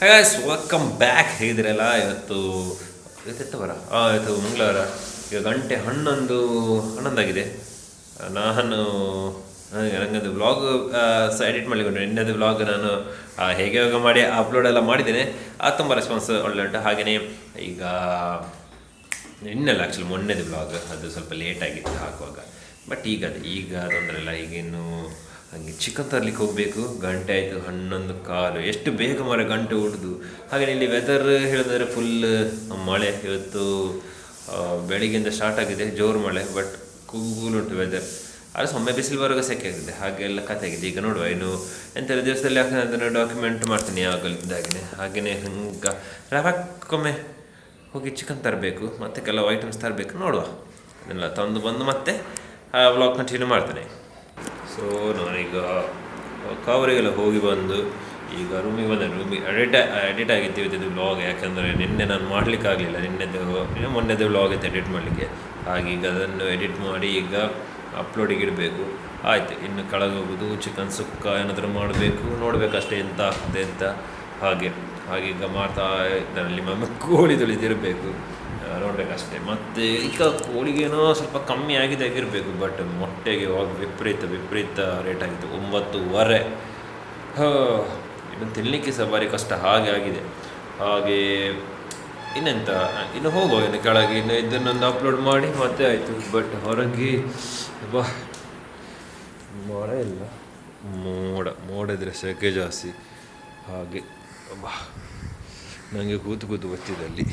Guys welcome back. ಹೇಗಿದ್ದೀರಲ್ಲ? ಇವತ್ತು ಬರ ಇವತ್ತು ಮಂಗಳವಾರ. ಈಗ ಗಂಟೆ 11 ನಾನು ನನಗದು ವ್ಲಾಗ್ ಎಡಿಟ್ ಮಾಡಲಿಕ್ಕೆ ನಿನ್ನೆದು ವ್ಲಾಗ್ ನಾನು ಹೇಗೆ ಮಾಡಿ ಅಪ್ಲೋಡ್ ಎಲ್ಲ ಮಾಡಿದ್ದೇನೆ. ಅದು ತುಂಬ ರೆಸ್ಪಾನ್ಸ್ ಒಳ್ಳೆ ಉಂಟು. ಹಾಗೆಯೇ ಈಗ ನಿನ್ನೆಲ್ಲ ಆ್ಯಕ್ಚುಲಿ ಮೊನ್ನೆದು ವ್ಲಾಗ್ ಅದು ಸ್ವಲ್ಪ ಲೇಟಾಗಿತ್ತು ಹಾಕುವಾಗ. ಬಟ್ ಈಗ ತೊಂದರೆ ಇಲ್ಲ. ಈಗಿನ್ನು ಹಾಗೆ ಚಿಕನ್ ತರಲಿಕ್ಕೆ ಹೋಗಬೇಕು. ಗಂಟೆ ಆಯಿತು 11:15. ಎಷ್ಟು ಬೇಗ ಗಂಟೆ ಹೊಡೆದು. ಹಾಗೆ ಇಲ್ಲಿ ವೆದರ್ ಹೇಳಿದ್ರೆ ಫುಲ್ ಮಳೆ. ಇವತ್ತು ಬೆಳಿಗ್ಗೆಯಿಂದ ಸ್ಟಾರ್ಟ್ ಆಗಿದೆ ಜೋರು ಮಳೆ. ಬಟ್ ಕೂಲ್ ಉಂಟು ವೆದರ್. ಆದರೆ ಒಮ್ಮೆ ಬಿಸಿಲು ಬರುವಾಗ ಸೆಕೆ ಆಗಿದೆ. ಹಾಗೆಲ್ಲ ಕಥೆ ಆಗಿದೆ. ಈಗ ನೋಡುವ ಇನ್ನು ಎಂತೆಲ್ಲ ದಿವಸದಲ್ಲಿ ಅದನ್ನು ಡಾಕ್ಯುಮೆಂಟ್ ಮಾಡ್ತೀನಿ ಆಗಲಿದ್ದಾಗೇ. ಹಾಗೆಯೇ ಹಂಗೆ ರವಕ್ಕೊಮ್ಮೆ ಹೋಗಿ ಚಿಕನ್ ತರಬೇಕು, ಮತ್ತು ಕೆಲವು ಐಟಮ್ಸ್ ತರಬೇಕು. ನೋಡುವ ಅದನ್ನೆಲ್ಲ ತಂದು ಬಂದು ಮತ್ತೆ ವ್ಲಾಗ್ ಕಂಟಿನ್ಯೂ ಮಾಡ್ತೇನೆ. ಸೊ ನಾನೀಗ ಕಾವರಿಗೆಲ್ಲ ಹೋಗಿ ಬಂದು ಈಗ ರೂಮಿಗೆ ಬಂದೆ. ಎಡಿಟ್ ಆಗಿತ್ತು ಇವತ್ತಿದ್ದು ವ್ಲಾಗ್. ಯಾಕಂದರೆ ನಿನ್ನೆ ನಾನು ಮಾಡಲಿಕ್ಕಾಗಲಿಲ್ಲ. ಮೊನ್ನೆದು ವ್ಲಾಗ್ ಇತ್ತು ಎಡಿಟ್ ಮಾಡಲಿಕ್ಕೆ. ಹಾಗೆ ಈಗ ಅದನ್ನು ಎಡಿಟ್ ಮಾಡಿ ಈಗ ಅಪ್ಲೋಡಿಗೆ ಇಡಬೇಕು. ಆಯಿತು, ಇನ್ನು ಕೆಳಗೆ ಹೋಗೋದು, ಚಿಕನ್ ಸುಕ್ಕ ಏನಾದರೂ ಮಾಡಬೇಕು. ನೋಡಬೇಕಷ್ಟೇ ಎಂತ ಆಗ್ತದೆ ಅಂತ. ಹಾಗೀಗ ಮಾಡ್ತಾ ಇದರಲ್ಲಿ ಕೋಳಿ ತೊಳಿದಿರಬೇಕು. ನೋಡಬೇಕಷ್ಟೇ. ಮತ್ತು ಈಗ ಕೋಳಿಗೇನೋ ಸ್ವಲ್ಪ ಕಮ್ಮಿ ಆಗಿರಬೇಕು. ಬಟ್ ಮೊಟ್ಟೆಗೆ ವಿಪರೀತ ರೇಟ್ ಆಗಿತ್ತು. 9:15. ಇನ್ನು ತಿನ್ನಲಿಕ್ಕೆ ಸಹ ಭಾರಿ ಕಷ್ಟ ಹಾಗೆ ಆಗಿದೆ. ಹಾಗೆ ಇನ್ನೆಂತ ಇನ್ನು ಹೋಗುವ ಇನ್ನು ಕೆಳಗೆ. ಇನ್ನು ಇದನ್ನೊಂದು ಅಪ್ಲೋಡ್ ಮಾಡಿ ಮತ್ತೆ ಆಯಿತು. ಬಟ್ ಹೊರಗೆ ಮಳೆ ಇಲ್ಲ, ಮೋಡ ಇದ್ರೆ ಸೆಕೆ ಜಾಸ್ತಿ. ಹಾಗೆ ನನಗೆ ಕೂತು ಗೊತ್ತಿದೆ ಅಲ್ಲಿ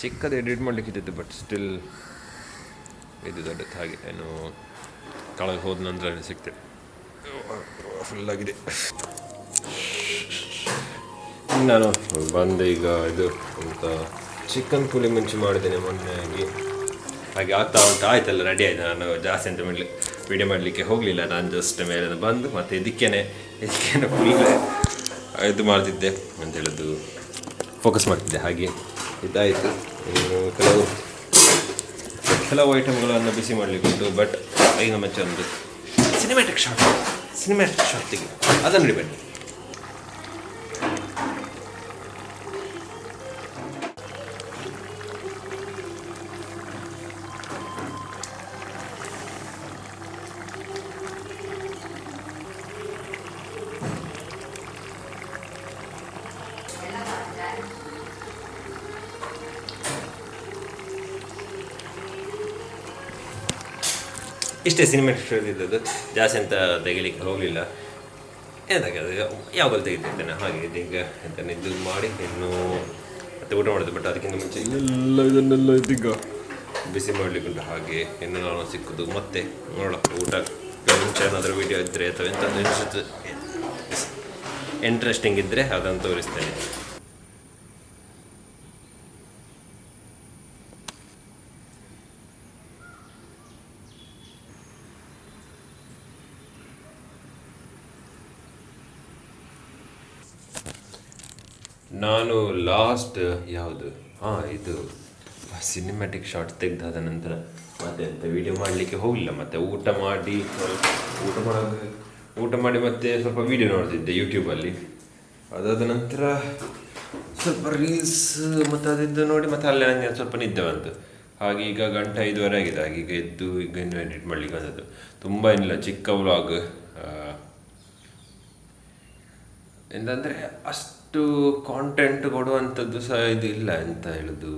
ಚಿಕ್ಕದು ಎಡಿಟ್ ಮಾಡಲಿಕ್ಕಿದ್ದು. ಬಟ್ ಸ್ಟಿಲ್ ಇದು ದೊಡ್ಡದು. ಹಾಗೆ ಏನು ಕೆಳಗೆ ಹೋದ ನಂತರ ಸಿಗ್ತದೆ. ಫುಲ್ಲಾಗಿದೆ. ನಾನು ಬಂದೆ ಈಗ. ಇದು ಅಂತ ಚಿಕನ್ ಪುಳಿ ಮುಂಚೆ ಮಾಡಿದ್ದೇನೆ ಮೊನ್ನೆ. ಹಾಗೆ ಆಗ್ತಾ ಉಂಟು. ಆಯ್ತಲ್ಲ, ರೆಡಿ ಆಯಿತು. ನಾನು ಜಾಸ್ತಿ ಅಂತ ವೀಡಿಯೋ ಮಾಡಲಿಕ್ಕೆ ಹೋಗಲಿಲ್ಲ. ನಾನು ಜಸ್ಟ್ ಮೇಲೆ ಬಂದು ಮತ್ತು ಇದಕ್ಕೇನೆ ಫುಲ್ ಇದು ಮಾಡ್ತಿದ್ದೆ ಅಂತ ಹೇಳೋದು, ಫೋಕಸ್ ಮಾಡ್ತಿದ್ದೆ. ಹಾಗೆ ಇದಾಯಿತು. ಕೆಲವು ಐಟಮ್ಗಳನ್ನು ಬಿಸಿ ಮಾಡಲಿಕ್ಕುಂಟು. ಬಟ್ ಈಗ ಮುಂಚೆ ಒಂದು ಸಿನಿಮ್ಯಾಟಿಕ್ ಶಾರ್ಟ್ ತೆಗಿ, ಅದನ್ನು ನೋಡಿ ಬನ್ನಿ. ಇಷ್ಟೇ ಸಿನಿಮ್ಯಾಟಿಕ್ ಶಾರ್ಟ್ ಇದ್ದದ್ದು. ಜಾಸ್ತಿ ಅಂತ ತೆಗಿಲಿಕ್ಕೆ ಹೋಗಲಿಲ್ಲ. ಎಂತಾಗದು ಯಾವಾಗಲೂ ತೆಗಿತಿರ್ತೇನೆ. ಹಾಗೆ ಇದೀಗ ಎಂತ ಇದು ಮಾಡಿ ಇನ್ನು ಮತ್ತೆ ಊಟ ಮಾಡೋದು. ಬಟ್ ಅದಕ್ಕಿಂತ ಮುಂಚೆ ಇದನ್ನೆಲ್ಲ ಇದೀಗ ಬಿಸಿ ಮಾಡಲಿಕ್ಕುಂಟು. ಹಾಗೆ ಇನ್ನು ನಾನು ಸಿಕ್ಕುದು ಮತ್ತೆ ನೋಡೋಣ. ಊಟಕ್ಕೆ ಮುಂಚೆ ಏನಾದರೂ ವೀಡಿಯೋ ಇದ್ದರೆ ಅಥವಾ ಎಂತ ಇಂಟ್ರೆಸ್ಟಿಂಗ್ ಇದ್ದರೆ ಅದನ್ನು ತೋರಿಸ್ತೇನೆ. ನಾನು ಲಾಸ್ಟ್ ಇದು ಸಿನಿಮ್ಯಾಟಿಕ್ ಶಾರ್ಟ್ ತೆಗೆದಾದ ನಂತರ ಮತ್ತೆ ಅಂತ ವೀಡಿಯೋ ಮಾಡಲಿಕ್ಕೆ ಹೋಗಲಿಲ್ಲ. ಮತ್ತು ಊಟ ಮಾಡಿ ಮತ್ತೆ ಸ್ವಲ್ಪ ವೀಡಿಯೋ ನೋಡ್ತಿದ್ದೆ ಯೂಟ್ಯೂಬಲ್ಲಿ. ಅದಾದ ನಂತರ ಸ್ವಲ್ಪ ರೀಲ್ಸ್ ಮತ್ತು ಅದಿದ್ದು ನೋಡಿ ಮತ್ತೆ ಅಲ್ಲೇ ನನಗೆ ಸ್ವಲ್ಪ ನಿದ್ದೆ ಬಂತು. ಹಾಗೆ ಈಗ ಗಂಟೆ 5:15 ಆಗಿದೆ. ಹಾಗೆ ಈಗ ಎದ್ದು ಈಗ ಇನ್ನು ಎಡಿಟ್ ಮಾಡಲಿಕ್ಕೆ ಬಂದದ್ದು. ತುಂಬ ಏನಿಲ್ಲ, ಚಿಕ್ಕ ವ್ಲಾಗ್. ಎಂತಂದರೆ ಅಷ್ಟು ಕಾಂಟೆಂಟ್ ಕೊಡುವಂಥದ್ದು ಸಹ ಇದು ಇಲ್ಲ. ಎಂತ ಹೇಳೋದು,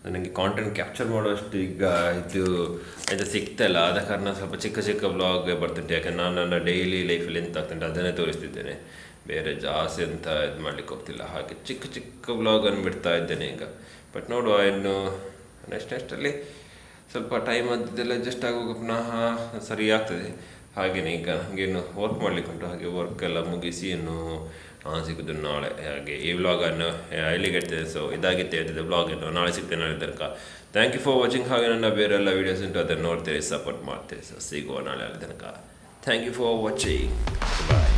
ನನಗೆ ಕಾಂಟೆಂಟ್ ಕ್ಯಾಪ್ಚರ್ ಮಾಡುವಷ್ಟು ಈಗ ಇದು ಸಿಗ್ತಾಯಿಲ್ಲ. ಆದ ಕಾರಣ ಸ್ವಲ್ಪ ಚಿಕ್ಕ ವ್ಲಾಗ್ ಬರ್ತಿದ್ದೆ. ಯಾಕಂದರೆ ನಾನು ನನ್ನ ಡೈಲಿ ಲೈಫಲ್ಲಿ ಎಂತ ಆಗ್ತಂటే ಅದನ್ನೇ ತೋರಿಸ್ತಿದ್ದೇನೆ. ಬೇರೆ ಜಾಸ್ತಿ ಅಂತ ಇದು ಮಾಡಲಿಕ್ಕೆ ಹೋಗ್ತಿಲ್ಲ. ಹಾಗೆ ಚಿಕ್ಕ ವ್ಲಾಗನ್ನು ಬಿಡ್ತಾ ಇದ್ದೇನೆ ಈಗ. ಬಟ್ ನೋಡುವ, ಇನ್ನು ನೆಕ್ಸ್ಟಲ್ಲಿ ಸ್ವಲ್ಪ ಟೈಮ್ ಅದೆಲ್ಲ ಅಡ್ಜಸ್ಟ್ ಆಗುವಾಗ ಪುನಃ ಸರಿ ಆಗ್ತದೆ. ಹಾಗೆಯೇ ಈಗ ನನಗೇನು ವರ್ಕ್ ಮಾಡಲಿಕ್ಕುಂಟು. ಹಾಗೆ ವರ್ಕೆಲ್ಲ ಮುಗಿಸಿ ಇನ್ನು ಸಿಗೋದು ನಾಳೆ. ಹಾಗೆ ಈ ವ್ಲಾಗನ್ನು ಇಲ್ಲಿಗೆ ಇಡ್ತೇನೆ. ಸೊ ಇದಾಗಿತ್ತು ವ್ಲಾಗನ್ನು. ನಾಳೆ ಸಿಗ್ತೇನೆ, ನಾಳೆ ತನಕ. Thank you for watching. ಹಾಗೆ ನನ್ನ ಬೇರೆಲ್ಲ ವೀಡಿಯೋಸ್ ಉಂಟು, ಅದನ್ನು ನೋಡ್ತೀರಿ, ಸಪೋರ್ಟ್ ಮಾಡ್ತೀರಿ. ಸೊ ಸಿಗುವ ನಾಳೆ ತನಕ. Thank you for watching. Bye.